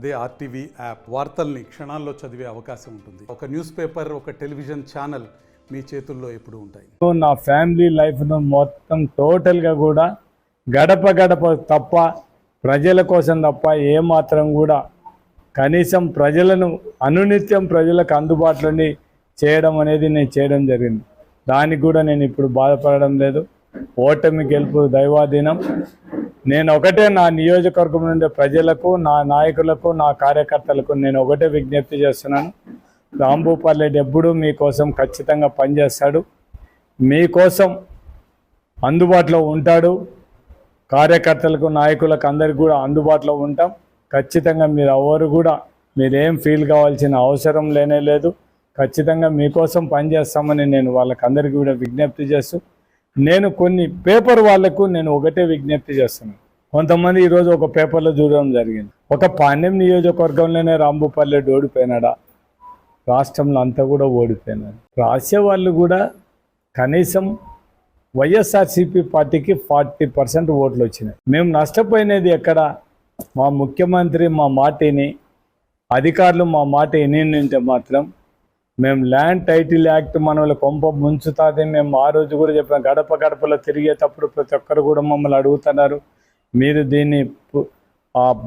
అదే RTV app వార్తల్ని క్షణాల్లో చదివే అవకాశం ఉంటుంది. ఒక న్యూస్ పేపర్, ఒక టెలివిజన్ ఛానల్ మీ చేతుల్లో ఎప్పుడు ఉంటాయి. నా ఫ్యామిలీ లైఫ్ను మొత్తం టోటల్గా కూడా గడప గడప తప్ప, ప్రజల కోసం తప్ప ఏమాత్రం కూడా కనీసం ప్రజలను అనునిత్యం ప్రజలకు అందుబాటులోని చేయడం అనేది నేను చేయడం జరిగింది. దానికి కూడా నేను ఇప్పుడు బాధపడడం లేదు. ఓటమి గెలుపు దైవాధీనం. నేను ఒకటే నా నియోజకవర్గం నుండి ప్రజలకు, నా నాయకులకు, నా కార్యకర్తలకు నేను ఒకటే విజ్ఞప్తి చేస్తున్నాను. రాంభూపాల్ ఎప్పుడూ మీకోసం ఖచ్చితంగా పనిచేస్తాడు, మీకోసం అందుబాటులో ఉంటాడు. కార్యకర్తలకు, నాయకులకు అందరికి కూడా అందుబాటులో ఉంటాం. ఖచ్చితంగా మీరు ఎవరు కూడా మీరేం ఫీల్ కావాల్సిన అవసరం లేనే లేదు. ఖచ్చితంగా మీకోసం పనిచేస్తామని నేను వాళ్ళకందరికీ కూడా విజ్ఞప్తి చేస్తూ, నేను కొన్ని పేపర్ వాళ్లకు నేను ఒకటే విజ్ఞప్తి చేస్తున్నాను. కొంతమంది ఈరోజు ఒక పేపర్లో చూడడం జరిగింది, ఒక పాణ్యం నియోజకవర్గంలోనే రాంభూపాల్ ఓడిపోయినాడా, రాష్ట్రంలో అంతా కూడా ఓడిపోయినాడు. రాసేవాళ్ళు కూడా కనీసం వైఎస్ఆర్సీపీ పార్టీకి 40% ఓట్లు వచ్చినాయి. మేము నష్టపోయినది ఎక్కడ? మా ముఖ్యమంత్రి మా మాటని, అధికారులు మా మాట వినింటే మాత్రం మేము ల్యాండ్ టైటిల్ యాక్ట్ మనల్ని కొంప ముంచుతుంది. మేము ఆ రోజు కూడా చెప్పాం, గడప గడపలో తిరిగేటప్పుడు ప్రతి ఒక్కరు కూడా మమ్మల్ని అడుగుతున్నారు, మీరు దీన్ని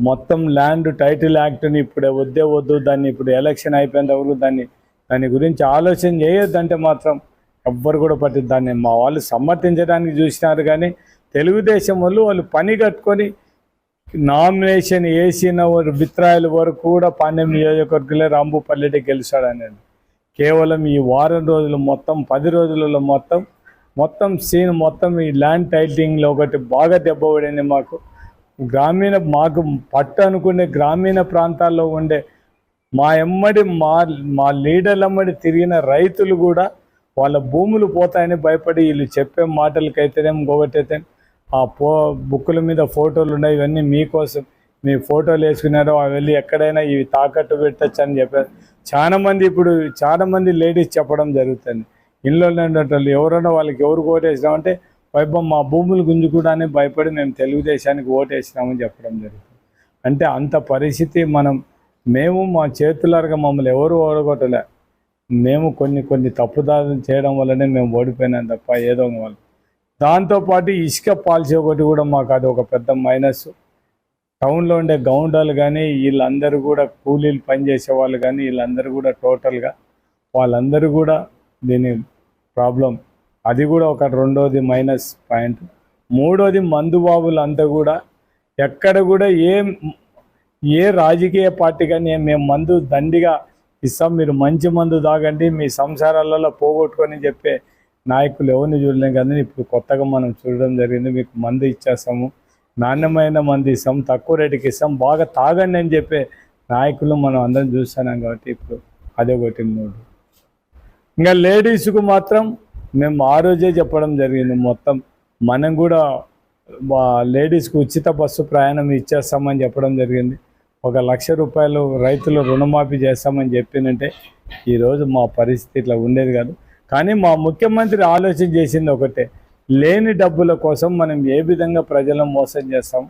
మొత్తం ల్యాండ్ టైటిల్ యాక్ట్ని ఇప్పుడే వద్దు, దాన్ని ఇప్పుడు ఎలక్షన్ అయిపోయిన వరకు దాని గురించి ఆలోచన చేయొద్దంటే మాత్రం ఎవ్వరు కూడా దాన్ని మా వాళ్ళు సమర్థించడానికి చూసినారు. కానీ తెలుగుదేశం వాళ్ళు పని కట్టుకొని నామినేషన్ వేసిన విత్రాయిల వరకు కూడా పాణ్యం నియోజకవర్గంలో రాంభూపాల్ గెలిచాడనేది కేవలం ఈ వారం రోజులు మొత్తం 10 రోజులలో మొత్తం సీన్ మొత్తం ఈ ల్యాండ్ టైటిలింగ్లో ఒకటి బాగా దెబ్బపడింది. మాకు పట్టు అనుకునే గ్రామీణ ప్రాంతాల్లో ఉండే మా లీడర్ల అమ్మడి తిరిగిన రైతులు కూడా వాళ్ళ భూములు పోతాయని భయపడి వీళ్ళు చెప్పే మాటలకైతేనే ఇంకొకటైతే బుక్కుల మీద ఫోటోలు ఉన్నాయి, ఇవన్నీ మీకోసం, మీ ఫోటోలు వేసుకున్నారో అవి వెళ్ళి ఎక్కడైనా ఇవి తాకట్టు పెట్టచ్చు అని చెప్పారు. చాలా మంది లేడీస్ చెప్పడం జరుగుతుంది. ఇంట్లో ఉండేటోళ్ళు ఎవరైనా వాళ్ళకి ఎవరు ఓటేసినామంటే వైభవం మా భూములు గుంజుకోవడాన్ని భయపడి మేము తెలుగుదేశానికి ఓటేసినామని చెప్పడం జరుగుతుంది. అంటే అంత పరిస్థితి మేము మా చేతులారుగా మమ్మల్ని ఎవరు ఓడగొట్టలే. మేము కొన్ని తప్పుదారులు చేయడం వల్లనే మేము ఓడిపోయినాం తప్ప ఏదో వాళ్ళు. దాంతోపాటు ఇసుక పాలసీ ఒకటి కూడా మాకు అది ఒక పెద్ద మైనస్. టౌన్లో ఉండే గౌండాలు కానీ వీళ్ళందరూ కూడా కూలీలు పనిచేసే వాళ్ళు కానీ వీళ్ళందరూ కూడా టోటల్గా వాళ్ళందరూ కూడా దీని ప్రాబ్లం. అది కూడా ఒక రెండోది మైనస్ పాయింట్. మూడోది మందుబాబులు అంతా కూడా ఎక్కడ కూడా ఏ రాజకీయ పార్టీ కానీ మేము మందు దండిగా ఇస్తాం, మీరు మంచి మందు తాగండి, మీ సంసారాలలో పోగొట్టుకొని చెప్పే నాయకులు ఎవరిని చూడలేం. కానీ ఇప్పుడు కొత్తగా మనం చూడడం జరిగింది, మీకు మందు ఇచ్చేస్తాము, నాణ్యమైన మందు ఇస్తాం, తక్కువ రేటుకి ఇస్తాం, బాగా తాగండి అని చెప్పే నాయకులు మనం అందరం చూస్తున్నాం. కాబట్టి ఇప్పుడు అదే ఒకటి. మూడు ఇంకా లేడీస్కు మాత్రం మేము ఆ రోజే చెప్పడం జరిగింది, మొత్తం మనం కూడా లేడీస్కి ఉచిత బస్సు ప్రయాణం ఇచ్చేస్తామని చెప్పడం జరిగింది. 1,00,000 రూపాయలు రైతులు రుణమాఫీ చేస్తామని చెప్పినంటే ఈరోజు మా పరిస్థితి ఇట్లా ఉండేది కాదు. కానీ మా ముఖ్యమంత్రి ఆలోచన చేసింది ఒకటే, లేని డబ్బుల కోసం మనం ఏ విధంగా ప్రజలను మోసం చేస్తాం,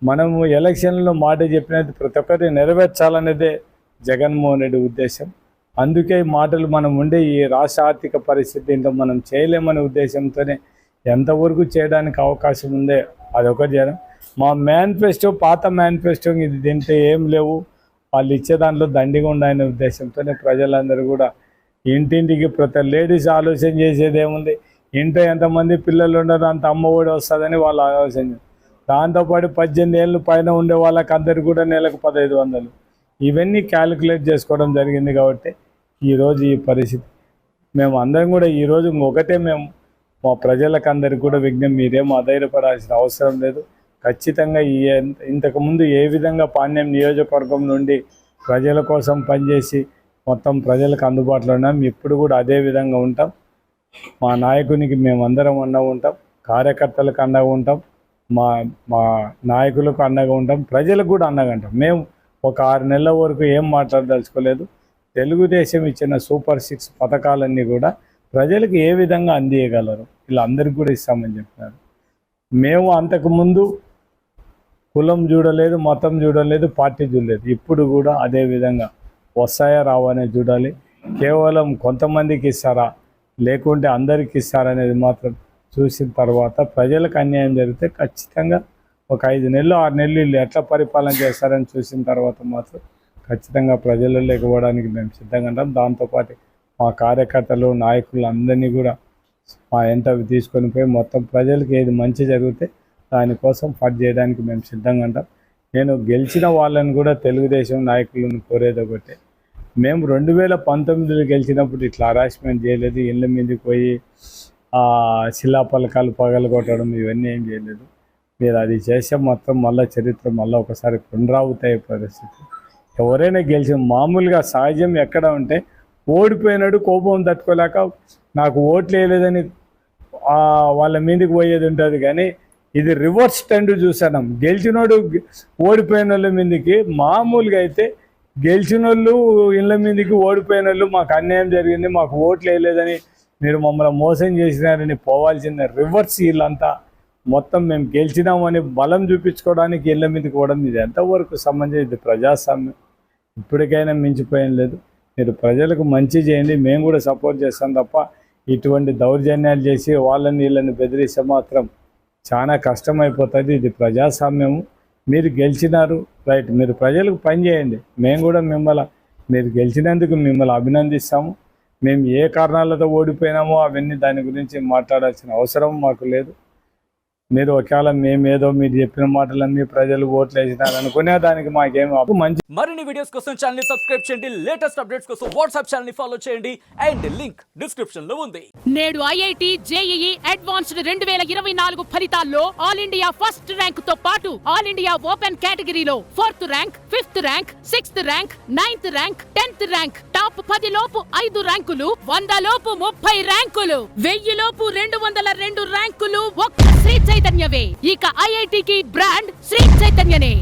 మనము ఎలక్షన్లో మాట చెప్పినది ప్రతి ఒక్కటి నెరవేర్చాలనేదే జగన్మోహన్ రెడ్డి ఉద్దేశం. అందుకే ఈ మాటలు మనం ఉండే ఈ రాష్ట్ర ఆర్థిక పరిస్థితి ఇంకా మనం చేయలేమనే ఉద్దేశంతోనే ఎంతవరకు చేయడానికి అవకాశం ఉందే అదొకటి చేయడం. మా మేనిఫెస్టో, పాత మేనిఫెస్టో ఇది దీంట్లో ఏం లేవు, వాళ్ళు ఇచ్చే దాంట్లో దండిగా ఉండాలనే ఉద్దేశంతోనే ప్రజలందరూ కూడా ఇంటింటికి ప్రతి లేడీస్ ఆలోచన చేసేది ఏముంది, ఇంట్లో ఎంతమంది పిల్లలు ఉన్నారో అంత అమ్మఒడి వస్తుందని వాళ్ళు ఆలోచన. దాంతోపాటు 18 ఏళ్ళు పైన ఉండే వాళ్ళకి అందరికీ కూడా నెలకు 1,500 ఇవన్నీ క్యాలిక్యులేట్ చేసుకోవడం జరిగింది. కాబట్టి ఈరోజు ఈ పరిస్థితి మేము అందరం కూడా ఈరోజు ఒకటే మేము మా ప్రజలకు అందరికీ కూడా విజ్ఞప్తి, మీరేం అధైర్యపడాల్సిన అవసరం లేదు. ఖచ్చితంగా ఇంతకుముందు ఏ విధంగా పాణ్యం నియోజకవర్గం నుండి ప్రజల కోసం పనిచేసి మొత్తం ప్రజలకు అందుబాటులో ఉన్నాం, ఇప్పుడు కూడా అదే విధంగా ఉంటాం. మా నాయకునికి మేము అందరం అండగా ఉంటాం, కార్యకర్తలకు అండగా ఉంటాం, మా నాయకులకు అండగా ఉంటాం, ప్రజలకు కూడా అండగా ఉంటాం. మేము ఒక 6 నెలల వరకు ఏం మాట్లాడదలుచుకోలేదు. తెలుగుదేశం ఇచ్చిన సూపర్ 6 పథకాలన్నీ కూడా ప్రజలకు ఏ విధంగా అందియగలరు వీళ్ళందరికీ కూడా ఇస్తామని చెప్పినారు. మేము అంతకుముందు కులం చూడలేదు, మతం చూడలేదు, పార్టీ చూడలేదు. ఇప్పుడు కూడా అదే విధంగా వస్తాయా రావనే చూడాలి. కేవలం కొంతమందికి ఇస్తారా లేకుంటే అందరికి ఇస్తారా అనేది మాత్రం చూసిన తర్వాత ప్రజలకు అన్యాయం జరిగితే ఖచ్చితంగా ఒక 5 నెలలు 6 నెలలు వీళ్ళు ఎట్లా పరిపాలన చేస్తారని చూసిన తర్వాత మాత్రం ఖచ్చితంగా ప్రజలలో ఇవ్వడానికి మేము సిద్ధంగా ఉంటాం. దాంతోపాటు మా కార్యకర్తలు నాయకులు అందరినీ కూడా మా వెంట తీసుకొని పోయి మొత్తం ప్రజలకు ఏది మంచి జరిగితే దానికోసం ఫైట్ చేయడానికి మేము సిద్ధంగా ఉంటాం. నేను గెలిచిన వాళ్ళని కూడా తెలుగుదేశం నాయకులను కోరేది ఒకటే, మేము 2019లో గెలిచినప్పుడు ఇట్లా హరాస్మెంట్ చేయలేదు, ఇళ్ళ మీదకి పోయి శిలాపలకాలు పగలగొట్టడం ఇవన్నీ ఏం చేయలేదు. మీరు అది చేసే మొత్తం మళ్ళీ చరిత్ర మళ్ళీ ఒకసారి పునరావృతయ్యే పరిస్థితి. ఎవరైనా గెలిచిన మామూలుగా సహజం ఎక్కడ ఉంటే ఓడిపోయినాడు కోపం తట్టుకోలేక నాకు ఓట్లు వేయలేదని వాళ్ళ మీదకి పోయేది ఉంటుంది. కానీ ఇది రివర్స్ ట్రెండ్ చూసాను. గెలిచినోడు ఓడిపోయిన వాళ్ళ మీదకి, మామూలుగా అయితే గెలిచిన వాళ్ళు ఇళ్ళ మీదకి ఓడిపోయిన వాళ్ళు మాకు అన్యాయం జరిగింది, మాకు ఓట్లు వేయలేదని మీరు మమ్మల్ని మోసం చేసినారని పోవాల్సిన రివర్స్. వీళ్ళంతా మొత్తం మేము గెలిచినామని బలం చూపించుకోవడానికి ఇళ్ళ మీదకి పోవడం ఇది ఎంతవరకు సంబంధించి ఇది ప్రజాస్వామ్యం ఇప్పటికైనా మించిపోయేం లేదు. మీరు ప్రజలకు మంచి చేయండి, మేము కూడా సపోర్ట్ చేస్తాం తప్ప ఇటువంటి దౌర్జన్యాలు చేసి వాళ్ళని వీళ్ళని బెదిరిస్తే మాత్రం చాలా కష్టమైపోతుంది. ఇది ప్రజాస్వామ్యము. మీరు గెలిచినారు రైట్, మీరు ప్రజలకు పని చేయండి. మేము కూడా మీరు గెలిచినందుకు మిమ్మల్ని అభినందిస్తాము. మేము ఏ కారణాలతో ఓడిపోయినామో అవన్నీ దాని గురించి మాట్లాడాల్సిన అవసరం మాకు లేదు. మీరు ఒకవేళ మేమేదో మీరు చెప్పిన మాటలన్నీ ప్రజలు ఓట్లు వేసినారు అనుకునే దానికి మాకేం మంచి. మరిన్ని వీడియోస్ కోసం ఛానల్ ని సబ్స్క్రైబ్ చేయండి. లేటెస్ట్ అప్డేట్స్ కోసం వాట్సాప్ ఛానల్ ని ఫాలో చేయండి అండ్ లింక్ డిస్క్రిప్షన్ లో ఉంది. నేడు IIT JEE అడ్వాన్స్డ్ 2024 ఫలితాల్లో ఆల్ ఇండియా ఫస్ట్ ర్యాంక్ తో పాటు ఆల్ ఇండియా ఓపెన్ కేటగిరీలో 4th rank, 5th rank, 6th rank, 9th rank, 10th rank, top 10 లోపు 5 ర్యాంకులు, 100 లోపు 30 ర్యాంకులు, 1000 లోపు 202 ర్యాంకులు ఒక్క శ్రీ చైతన్యవే. ఇక IIT కి బ్రాండ్ శ్రీ చైతన్యనే.